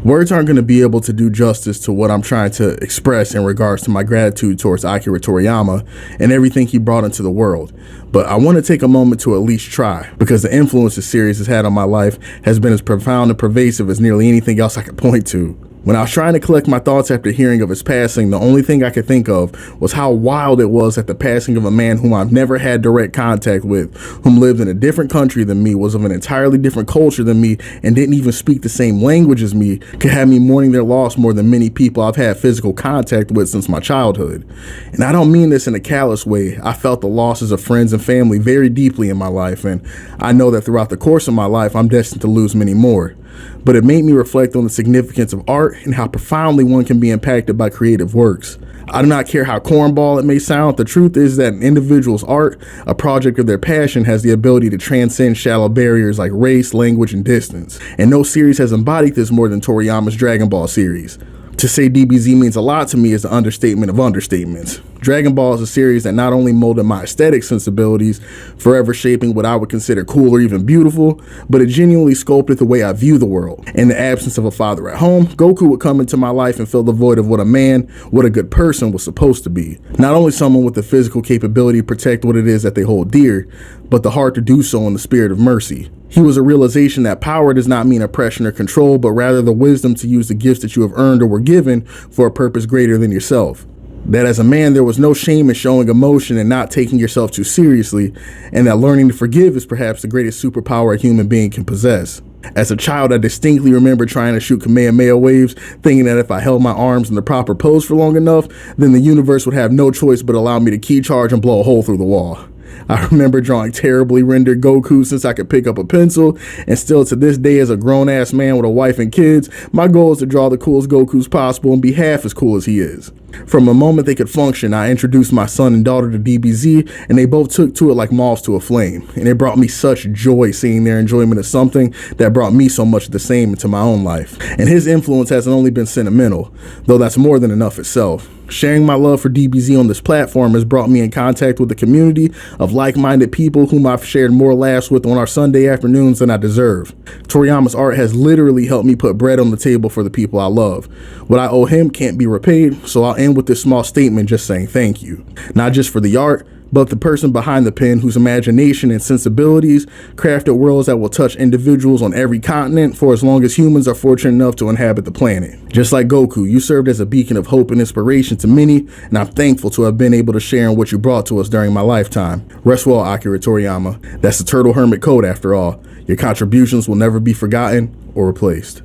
Words aren't going to be able to do justice to what I'm trying to express in regards to my gratitude towards Akira Toriyama and everything he brought into the world. But I want to take a moment to at least try, because the influence this series has had on my life has been as profound and pervasive as nearly anything else I could point to. When I was trying to collect my thoughts after hearing of his passing, the only thing I could think of was how wild it was that the passing of a man whom I've never had direct contact with, whom lived in a different country than me, was of an entirely different culture than me, and didn't even speak the same language as me, could have me mourning their loss more than many people I've had physical contact with since my childhood. And I don't mean this in a callous way. I felt the losses of friends and family very deeply in my life, and I know that throughout the course of my life, I'm destined to lose many more. But it made me reflect on the significance of art and how profoundly one can be impacted by creative works. I do not care how cornball it may sound, the truth is that an individual's art, a project of their passion, has the ability to transcend shallow barriers like race, language, and distance. And no series has embodied this more than Toriyama's Dragon Ball series. To say DBZ means a lot to me is the understatement of understatements. Dragon Ball is a series that not only molded my aesthetic sensibilities, forever shaping what I would consider cool or even beautiful, but it genuinely sculpted the way I view the world. In the absence of a father at home, Goku would come into my life and fill the void of what a man, what a good person was supposed to be. Not only someone with the physical capability to protect what it is that they hold dear, but the heart to do so in the spirit of mercy. He was a realization that power does not mean oppression or control, but rather the wisdom to use the gifts that you have earned or were given for a purpose greater than yourself. That as a man, there was no shame in showing emotion and not taking yourself too seriously, and that learning to forgive is perhaps the greatest superpower a human being can possess. As a child, I distinctly remember trying to shoot Kamehameha waves, thinking that if I held my arms in the proper pose for long enough, then the universe would have no choice but allow me to key charge and blow a hole through the wall. I remember drawing terribly rendered Goku since I could pick up a pencil, and still to this day as a grown-ass man with a wife and kids, my goal is to draw the coolest Gokus possible and be half as cool as he is. From the moment they could function, I introduced my son and daughter to DBZ, and they both took to it like moths to a flame, and it brought me such joy seeing their enjoyment of something that brought me so much of the same into my own life. And his influence hasn't only been sentimental, though that's more than enough itself. Sharing my love for DBZ on this platform has brought me in contact with a community of like-minded people whom I've shared more laughs with on our Sunday afternoons than I deserve. Toriyama's art has literally helped me put bread on the table for the people I love. What I owe him can't be repaid, so I'll end with this small statement just saying thank you. Not just for the art, but the person behind the pen whose imagination and sensibilities crafted worlds that will touch individuals on every continent for as long as humans are fortunate enough to inhabit the planet. Just like Goku, you served as a beacon of hope and inspiration to many, and I'm thankful to have been able to share in what you brought to us during my lifetime. Rest well, Akira Toriyama. That's the Turtle Hermit Code after all. Your contributions will never be forgotten or replaced.